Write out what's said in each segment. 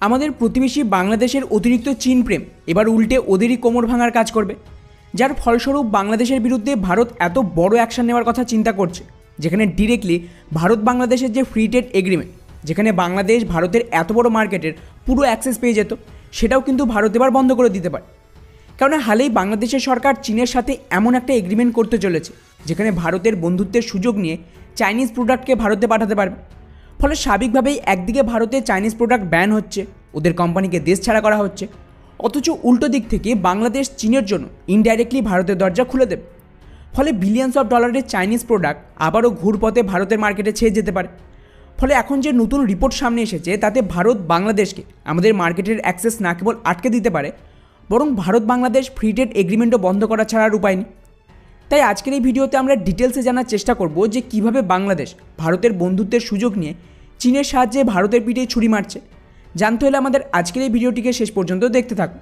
আমাদের প্রতিবেশী বাংলাদেশের অতিরিক্ত চীন প্রেম এবার উল্টে ওদেরই কোমর ভাঙার কাজ করবে, যার ফলস্বরূপ বাংলাদেশের বিরুদ্ধে ভারত এত বড় অ্যাকশন নেওয়ার কথা চিন্তা করছে, যেখানে ডিরেক্টলি ভারত বাংলাদেশের যে ফ্রি ট্রেড এগ্রিমেন্ট, যেখানে বাংলাদেশ ভারতের এত বড় মার্কেটের পুরো অ্যাক্সেস পেয়ে যেত, সেটাও কিন্তু ভারত এবার বন্ধ করে দিতে পারে। কারণ হালেই বাংলাদেশের সরকার চীনের সাথে এমন একটা এগ্রিমেন্ট করতে চলেছে, যেখানে ভারতের বন্ধুত্বের সুযোগ নিয়ে চাইনিজ প্রোডাক্টকে ভারতে পাঠাতে পারবে। ফলে স্বাভাবিকভাবেই একদিকে ভারতে চাইনিজ প্রোডাক্ট ব্যান হচ্ছে, ওদের কোম্পানিকে দেশ ছাড়া করা হচ্ছে, অথচ উল্টো দিক থেকে বাংলাদেশ চীনের জন্য ইনডাইরেক্টলি ভারতের দরজা খুলে দেবে। ফলে বিলিয়ন্স অফ ডলারের চাইনিজ প্রোডাক্ট আবারও ঘুরপথে ভারতের মার্কেটে ছেয়ে যেতে পারে। ফলে এখন যে নতুন রিপোর্ট সামনে এসেছে, তাতে ভারত বাংলাদেশকে আমাদের মার্কেটের অ্যাক্সেস না কেবল আটকে দিতে পারে, বরং ভারত বাংলাদেশ ফ্রি ট্রেড এগ্রিমেন্টও বন্ধ করা ছাড়া আর উপায় নেই। তাই আজকের এই ভিডিওতে আমরা ডিটেলসে জানার চেষ্টা করব যে কীভাবে বাংলাদেশ ভারতের বন্ধুত্বের সুযোগ নিয়ে চীনের সাহায্যে ভারতের পিঠে ছুরি মারছে। জানতে হলে আমাদের আজকের এই ভিডিওটিকে শেষ পর্যন্ত দেখতে থাকুন।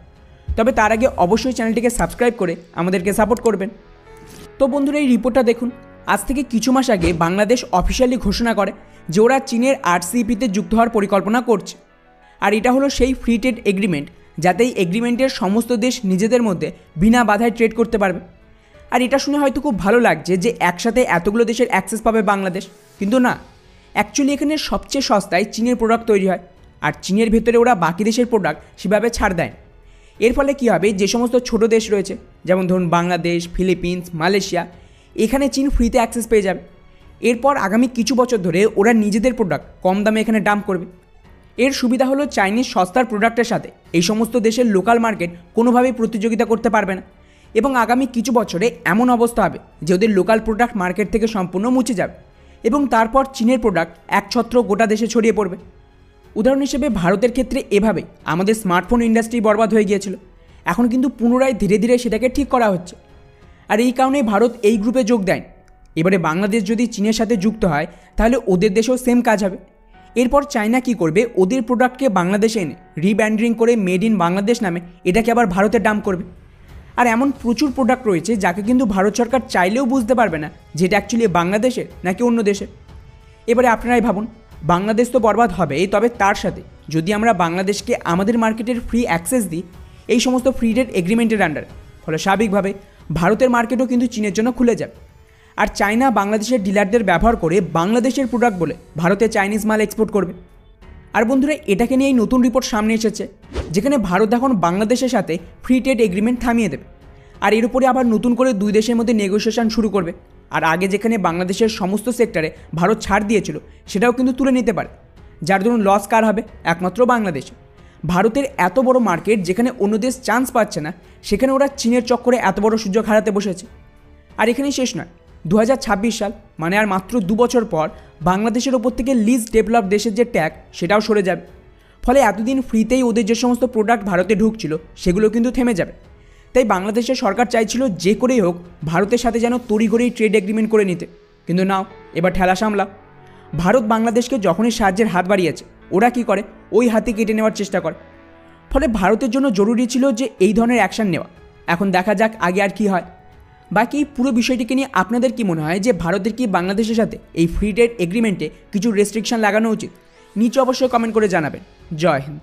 তবে তার আগে অবশ্যই চ্যানেলটিকে সাবস্ক্রাইব করে আমাদেরকে সাপোর্ট করবেন। তো বন্ধুরা, এই রিপোর্টটা দেখুন। আজ থেকে কিছু মাস আগে বাংলাদেশ অফিসিয়ালি ঘোষণা করে যে ওরা চীনের RCEP-তে যুক্ত হওয়ার পরিকল্পনা করছে। আর এটা হলো সেই ফ্রি ট্রেড এগ্রিমেন্ট, যাতে এই এগ্রিমেন্টের সমস্ত দেশ নিজেদের মধ্যে বিনা বাধায় ট্রেড করতে পারবে। আর এটা শুনে হয়তো খুব ভালো লাগছে যে একসাথে এতগুলো দেশের অ্যাক্সেস পাবে বাংলাদেশ, কিন্তু না, অ্যাকচুয়ালি এখানে সবচেয়ে সস্তায় চীনের প্রোডাক্ট তৈরি হয়, আর চীনের ভেতরে ওরা বাকি দেশের প্রোডাক্ট সেভাবে ছাড় দেয়। এর ফলে কী হবে, যে সমস্ত ছোট দেশ রয়েছে, যেমন ধরুন বাংলাদেশ, ফিলিপিন্স, মালয়েশিয়া, এখানে চীন ফ্রিতে অ্যাক্সেস পেয়ে যাবে। এরপর আগামী কিছু বছর ধরে ওরা নিজেদের প্রোডাক্ট কম দামে এখানে ডাম্প করবে। এর সুবিধা হলো চাইনিজ সস্তার প্রোডাক্টের সাথে এই সমস্ত দেশের লোকাল মার্কেট কোনোভাবেই প্রতিযোগিতা করতে পারবে না, এবং আগামী কিছু বছরে এমন অবস্থা হবে যে ওদের লোকাল প্রোডাক্ট মার্কেট থেকে সম্পূর্ণ মুছে যাবে, এবং তারপর চীনের প্রোডাক্ট একছত্র গোটা দেশে ছড়িয়ে পড়বে। উদাহরণ হিসেবে ভারতের ক্ষেত্রে এভাবেই আমাদের স্মার্টফোন ইন্ডাস্ট্রি বরবাদ হয়ে গিয়েছিল। এখন কিন্তু পুনরায় ধীরে ধীরে সেটাকে ঠিক করা হচ্ছে, আর এই কারণেই ভারত এই গ্রুপে যোগ দেয়। এবারে বাংলাদেশ যদি চীনের সাথে যুক্ত হয়, তাহলে ওদের দেশেও সেম কাজ হবে। এরপর চায়না কি করবে, ওদের প্রোডাক্টকে বাংলাদেশে এনে রিব্র্যান্ডিং করে মেড ইন বাংলাদেশ নামে এটাকে আবার ভারতে ডাম্প করবে। আর এমন প্রচুর প্রোডাক্ট রয়েছে যাকে কিন্তু ভারত সরকার চাইলেও বুঝতে পারবে না যে এটা অ্যাকচুয়ালি বাংলাদেশের নাকি অন্য দেশের। এবারে আপনারাই ভাবুন, বাংলাদেশ তো বরবাদ হবে, তবে তার সাথে যদি আমরা বাংলাদেশকে আমাদের মার্কেটের ফ্রি অ্যাক্সেস দিই এই সমস্ত ফ্রি ট্রেড এগ্রিমেন্টের আন্ডারে, ফলে স্বাভাবিকভাবে ভারতের মার্কেটও কিন্তু চীনের জন্য খুলে যাবে। আর চায়না বাংলাদেশের ডিলারদের ব্যবহার করে বাংলাদেশের প্রোডাক্ট বলে ভারতে চাইনিজ মাল এক্সপোর্ট করবে। আর বন্ধুরা, এটাকে নিয়ে এই নতুন রিপোর্ট সামনে এসেছে, যেখানে ভারত এখন বাংলাদেশের সাথে ফ্রি ট্রেড এগ্রিমেন্ট থামিয়ে দেবে, আর এর উপরে আবার নতুন করে দুই দেশের মধ্যে নেগোসিয়েশন শুরু করবে। আর আগে যেখানে বাংলাদেশের সমস্ত সেক্টরে ভারত ছাড় দিয়েছিল, সেটাও কিন্তু তুলে নিতে পারে, যার ধরুন লস কার হবে, একমাত্র বাংলাদেশে। ভারতের এত বড় মার্কেট, যেখানে অন্য দেশ চান্স পাচ্ছে না, সেখানে ওরা চীনের চক্করে এত বড় সুযোগ হারাতে বসেছে। আর এখানেই শেষ নয়, 2026 সাল মানে আর মাত্র 2 বছর পর বাংলাদেশের ওপর থেকে লিস্ট ডেভেলপ দেশের যে ট্যাগ, সেটাও সরে যাবে। ফলে এতদিন ফ্রিতেই ওদের যে সমস্ত প্রোডাক্ট ভারতে ঢুকছিল, সেগুলো কিন্তু থেমে যাবে। তাই বাংলাদেশের সরকার চাইছিল যে করেই হোক ভারতের সাথে যেন তড়িঘড়ি ট্রেড এগ্রিমেন্ট করে নিতে, কিন্তু নাও, এবার ঠেলা সামলা। ভারত বাংলাদেশকে যখনই সাহায্যের হাত বাড়িয়েছে, ওরা কি করে, ওই হাতে কেটে নেওয়ার চেষ্টা করে। ফলে ভারতের জন্য জরুরি ছিল যে এই ধরনের অ্যাকশন নেওয়া। এখন দেখা যাক আগে আর কি হয়। বাকি পুরো বিষয়টিকে নিয়ে আপনাদের কি মনে হয়, যে ভারতের কি বাংলাদেশের সাথে এই ফ্রি ট্রেড এগ্রিমেন্টে কিছু রেস্ট্রিকশন লাগানো উচিত? নিচে অবশ্যই কমেন্ট করে জানাবেন। জয় হিন্দ।